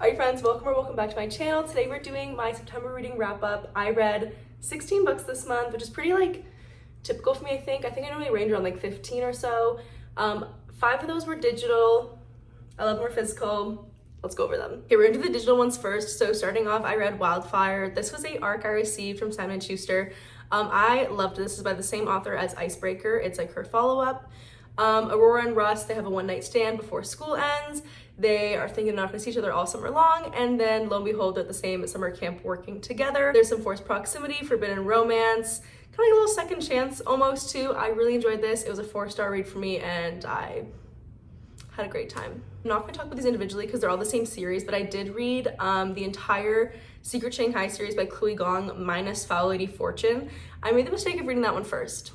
Alright friends, welcome or welcome back to my channel. Today we're doing my September reading wrap up. I read 16 books this month, which is pretty typical for me, I think. I normally range around 15 or so. 5 of those were digital, 11 were physical. Let's go over them. Okay, we're into the digital ones first. So starting off, I read Wildfire. This was a ARC I received from Simon & Schuster. I loved this. This is by the same author as Icebreaker. It's her follow-up. Aurora and Russ, they have a one-night stand before school ends. They are thinking they're not going to see each other all summer long, and then lo and behold, they're at the same summer camp working together. There's some forced proximity, forbidden romance, kind of a little second chance almost too. I really enjoyed this. It was a 4-star read for me, and I had a great time. I'm not going to talk about these individually because they're all the same series, but I did read the entire Secret Shanghai series by Chloe Gong minus Foul Lady Fortune. I made the mistake of reading that one first.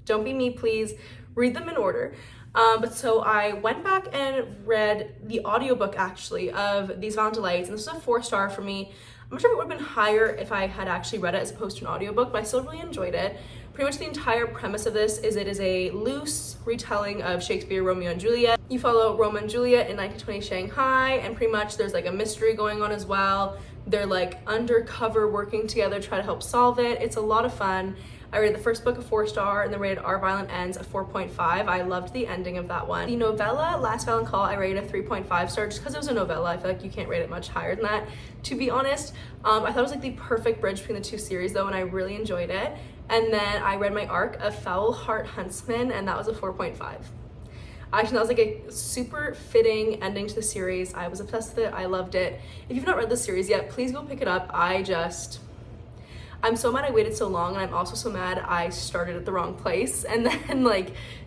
Don't be me, please. Read them in order. But so I went back and read the audiobook actually of These Violent Delights, and this was a 4-star for me. I'm not sure if it would have been higher if I had actually read it as opposed to an audiobook, but I still really enjoyed it. Pretty much the entire premise of this is it is a loose retelling of Shakespeare Romeo and Juliet. You follow Romeo and Juliet in 1920 Shanghai, and pretty much there's a mystery going on as well. They're undercover working together to try to help solve it. It's a lot of fun. I rated the first book a 4-star and then rated Our Violent Ends a 4.5. I loved the ending of that one. The novella, Last Violent Call, I rated a 3.5 star just because it was a novella. I feel like you can't rate it much higher than that, to be honest. I thought it was the perfect bridge between the two series though, and I really enjoyed it. And then I read my arc of Foul Heart Huntsman, and that was a 4.5. Actually, that was a super fitting ending to the series. I was obsessed with it. I loved it. If you've not read the series yet, please go pick it up. I'm so mad I waited so long, and I'm also so mad I started at the wrong place and then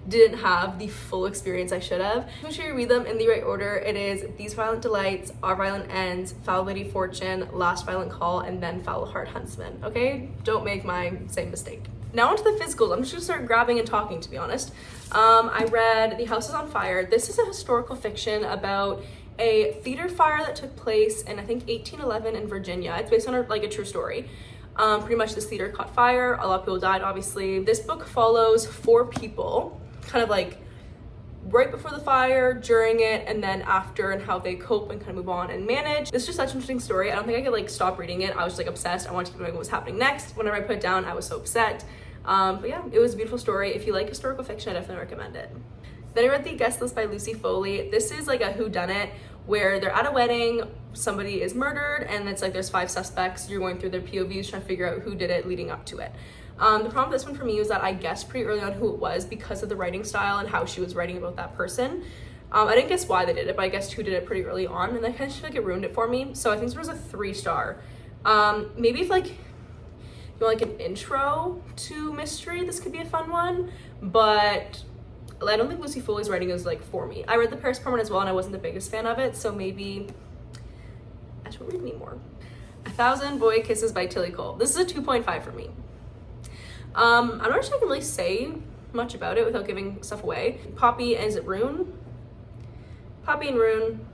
didn't have the full experience I should have. Make sure you read them in the right order. It is These Violent Delights, Our Violent Ends, Foul Lady Fortune, Last Violent Call, and then Foul Heart Huntsman, okay? Don't make my same mistake. Now onto the physicals. I'm just gonna start grabbing and talking, to be honest. I read The House is on Fire. This is a historical fiction about a theater fire that took place in, I think, 1811 in Virginia. It's based on a true story. Pretty much this theater caught fire. A lot of people died, obviously. This book follows 4 people, kind of right before the fire, during it, and then after, and how they cope and kind of move on and manage. This is just such an interesting story. I don't think I could stop reading it. I was just obsessed. I wanted to keep knowing what was happening next. Whenever I put it down, I was so upset. But yeah, it was a beautiful story. If you like historical fiction, I definitely recommend it. Then I read The Guest List by Lucy Foley. This is a whodunit where they're at a wedding, somebody is murdered, and it's there's 5 suspects. You're going through their POVs trying to figure out who did it leading up to it. The problem with this one for me was that I guessed pretty early on who it was because of the writing style and how she was writing about that person. I didn't guess why they did it, but I guessed who did it pretty early on, and that kind of it ruined it for me. So I think this was a 3-star. Maybe if you want an intro to mystery, this could be a fun one, but I don't think Lucy Foley's writing is for me. I read The Paris Permanent as well, and I wasn't the biggest fan of it, so maybe I should read me more. 1000 Boy Kisses by Tilly Cole. This is a 2.5 for me. I'm not sure I can really say much about it without giving stuff away. Poppy and is it Rune? Poppy and Rune.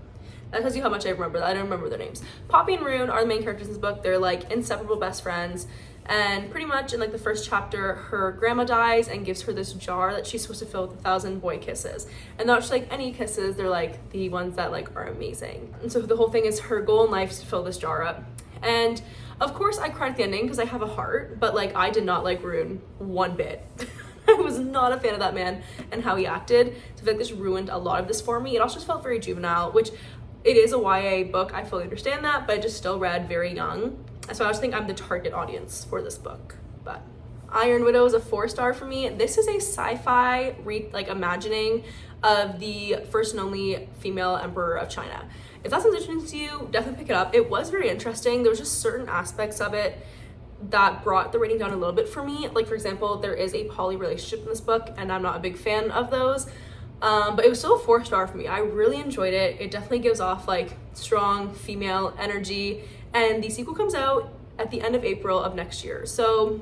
That tells you how much I remember that. I don't remember their names. Poppy and Rune are the main characters in this book. They're inseparable best friends. And pretty much in the first chapter, her grandma dies and gives her this jar that she's supposed to fill with 1000 boy kisses. And not just any kisses, they're the ones that are amazing. And so the whole thing is her goal in life is to fill this jar up. And of course I cried at the ending because I have a heart, but I did not like Rune one bit. I was not a fan of that man and how he acted. So I feel this ruined a lot of this for me. It also just felt very juvenile, which it is a YA book. I fully understand that, but I just still read very young. So I just think I'm the target audience for this book. But Iron Widow is a 4-star for me. This is a sci-fi imagining of the first and only female emperor of China. If that sounds interesting to you, definitely pick it up. It was very interesting. There was just certain aspects of it that brought the rating down a little bit for me. For example, there is a poly relationship in this book, and I'm not a big fan of those. But it was still a 4-star for me. I really enjoyed it. It definitely gives off strong female energy. And the sequel comes out at the end of April of next year. So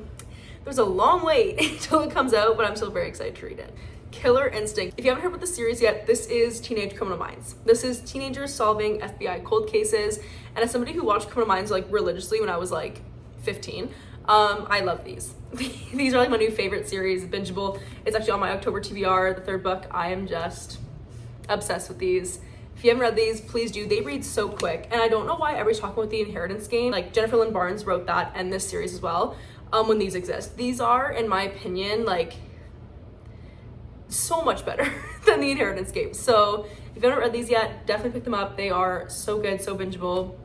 there's a long wait until it comes out, but I'm still very excited to read it. Killer Instinct. If you haven't heard about the series yet, this is Teenage Criminal Minds. This is teenagers solving FBI cold cases. And as somebody who watched Criminal Minds religiously when I was 15, I love these. These are my new favorite series, bingeable. It's actually on my October TBR, the 3rd book. I am just obsessed with these. If you haven't read these, please do. They read so quick. And I don't know why everybody's talking about The Inheritance Game. Like, Jennifer Lynn Barnes wrote that and this series as well, when these exist. These are, in my opinion, like, so much better than The Inheritance Game. So if you haven't read these yet, definitely pick them up. They are so good, so bingeable.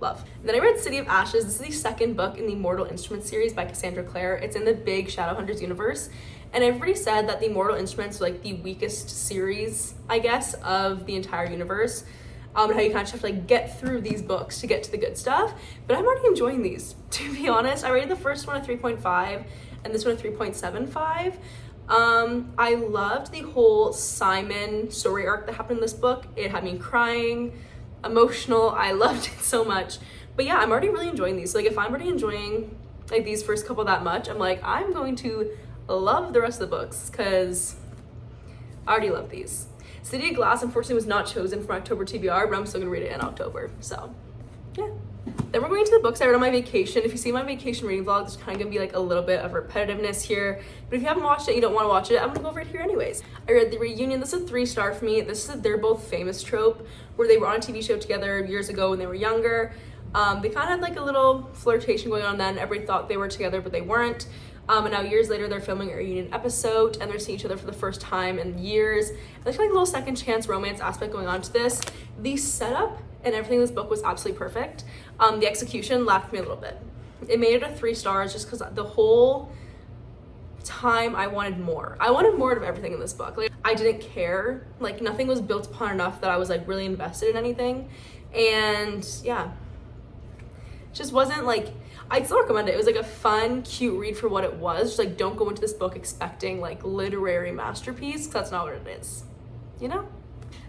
Love. And then I read City of Ashes. This is the second book in the Mortal Instruments series by Cassandra Clare. It's in the big Shadowhunters universe. And everybody said that the Mortal Instruments were like the weakest series, I guess, of the entire universe. And how you kind of have to like get through these books to get to the good stuff. But I'm already enjoying these, to be honest. I rated the first one a 3.5 and this one a 3.75. I loved the whole Simon story arc that happened in this book. It had me crying, emotional. I loved it so much. But yeah, I'm already really enjoying these. So like if I'm already enjoying like these first couple that much, I'm like, I'm going to love the rest of the books because I already love these. City of Glass unfortunately was not chosen for October TBR, but I'm still gonna read it in October. So yeah. Then we're going to the books I read on my vacation. If you see my vacation reading vlog, there's kind of gonna be like a little bit of repetitiveness here. But if you haven't watched it, you don't want to watch it, I'm gonna go over it here anyways. I read The Reunion. This is a 3-star for me. This is a They're Both Famous trope where they were on a TV show together years ago when they were younger. They kind of had like a little flirtation going on then. Everybody thought they were together, but they weren't. And now years later, they're filming a reunion episode and they're seeing each other for the first time in years. And there's like a little second chance romance aspect going on to this. The setup and everything in this book was absolutely perfect. The execution laughed me a little bit. It made it a 3 stars just because the whole time I wanted more. I wanted more of everything in this book. Like I didn't care. Like nothing was built upon enough that I was like really invested in anything. And yeah, just wasn't like, I'd still recommend it. It was like a fun, cute read for what it was. Just like don't go into this book expecting like literary masterpiece, because that's not what it is, you know?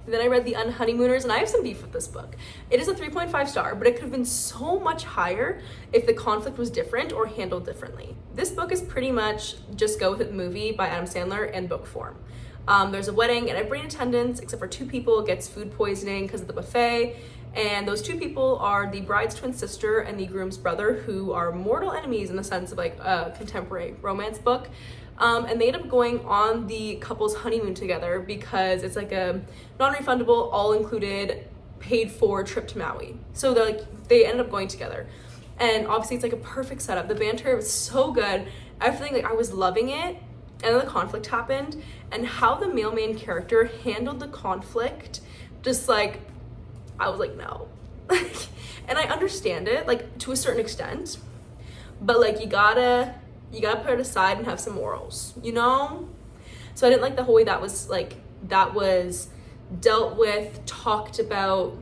And then I read The Unhoneymooners, and I have some beef with this book. It is a 3.5 star, but it could have been so much higher if the conflict was different or handled differently. This book is pretty much just go with it movie by Adam Sandler in book form. There's a wedding and everybody in attendance except for 2 people gets food poisoning because of the buffet. And those 2 people are the bride's twin sister and the groom's brother, who are mortal enemies in the sense of like a contemporary romance book. And they end up going on the couple's honeymoon together because it's like a non-refundable, all-included, paid-for trip to Maui. So they end up going together. And obviously it's like a perfect setup. The banter was so good. Everything, like I was loving it. And then the conflict happened. And how the male main character handled the conflict, just like, I was like, no. And I understand it, like to a certain extent. But like you gotta put it aside and have some morals, you know? So I didn't like the whole way that was dealt with, talked about.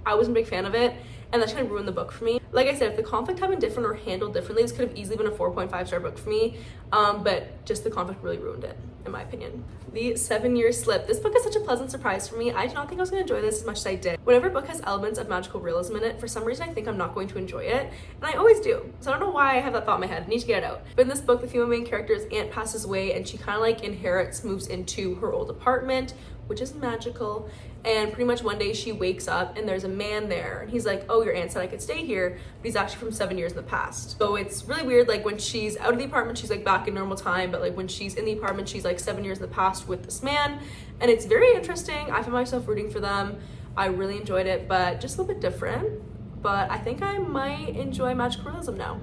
I wasn't a big fan of it, and that kind of ruined the book for me. Like I said, if the conflict had been different or handled differently, this could have easily been a 4.5 star book for me, but just the conflict really ruined it, in my opinion. The 7-Year Slip. This book is such a pleasant surprise for me. I did not think I was going to enjoy this as much as I did. Whenever a book has elements of magical realism in it, for some reason I think I'm not going to enjoy it, and I always do. So I don't know why I have that thought in my head. I need to get it out. But in this book, the female main character's aunt passes away, and she kind of like moves into her old apartment, which is magical. And pretty much one day she wakes up and there's a man there, and he's like, oh, your aunt said I could stay here, but he's actually from 7 years in the past. So it's really weird. Like when she's out of the apartment, she's like back in normal time, but like when she's in the apartment, she's like 7 years in the past with this man. And it's very interesting. I found myself rooting for them. I really enjoyed it, but just a little bit different. But I think I might enjoy magical realism now.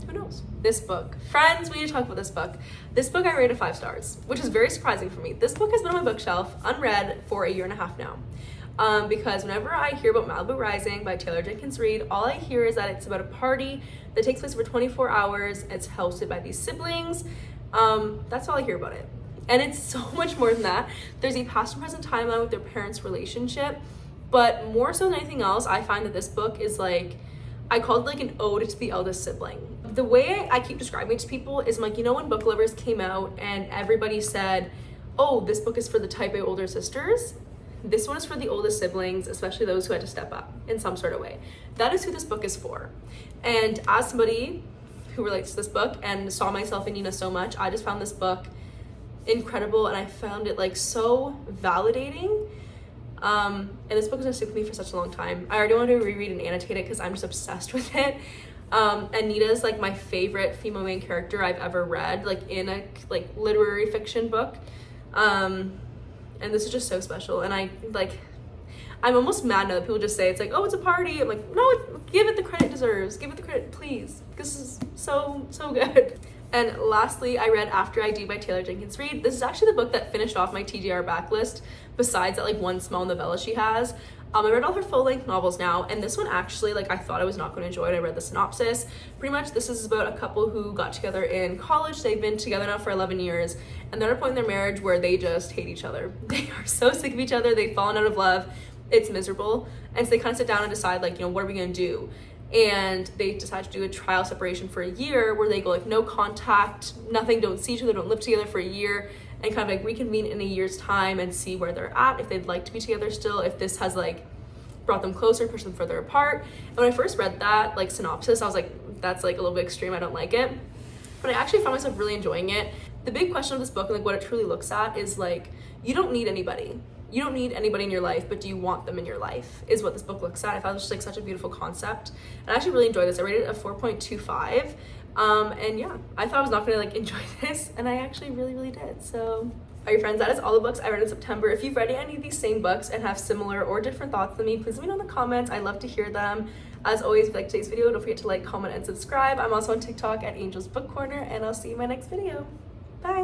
Who knows? This book. Friends, we need to talk about this book. This book I rated 5 stars, which is very surprising for me. This book has been on my bookshelf, unread, for 1.5 years now. Because whenever I hear about Malib Rising by Taylor Jenkins Reid, all I hear is that it's about a party that takes place over 24 hours. It's hosted by these siblings. That's all I hear about it. And it's so much more than that. There's a past and present timeline with their parents' relationship. But more so than anything else, I find that this book is like, I call it like an ode to the eldest sibling. The way I keep describing it to people is like, you know, when Book Lovers came out and everybody said, oh, this book is for the type A older sisters. This one is for the oldest siblings, especially those who had to step up in some sort of way. That is who this book is for. And as somebody who relates to this book and saw myself in Nina so much, I just found this book incredible, and I found it like so validating. And this book has been stuck with me for such a long time. I already wanted to reread and annotate it because I'm just obsessed with it. Anita's like my favorite female main character I've ever read, like in a like literary fiction book. And this is just so special, and I like I'm almost mad now that people just say it's like, oh, it's a party. I'm like, no, give it the credit it deserves. Give it the credit, please. This is so good. And lastly, I read After I Do by Taylor Jenkins Reid. This is actually the book that finished off my TGR backlist, besides that like one small novella she has. I read all her full-length novels now, and this one actually, like, I thought I was not going to enjoy it. I read the synopsis. Pretty much this is about a couple who got together in college. They've been together now for 11 years, and they're at a point in their marriage where they just hate each other. They are so sick of each other. They've fallen out of love. It's miserable. And so they kind of sit down and decide, like, you know, what are we going to do? And they decide to do a trial separation for a year where they go, like, no contact, nothing, don't see each other, don't live together for a year, and kind of like reconvene in a year's time and see where they're at, if they'd like to be together still, if this has like brought them closer, pushed them further apart. And when I first read that like synopsis, I was like, that's like a little bit extreme, I don't like it. But I actually found myself really enjoying it. The big question of this book and like what it truly looks at is like, you don't need anybody. You don't need anybody in your life, but do you want them in your life, is what this book looks at. I thought it was just like such a beautiful concept. And I actually really enjoyed this. I rated it a 4.25. And yeah, I thought I was not gonna like enjoy this, and I actually really did. So, alright friends, that is all the books I read in September. If you've read any of these same books and have similar or different thoughts than me, please let me know in the comments. I love to hear them. As always, if you like today's video, don't forget to like, comment, and subscribe. I'm also on TikTok at Angel's Book Corner, and I'll see you in my next video. Bye!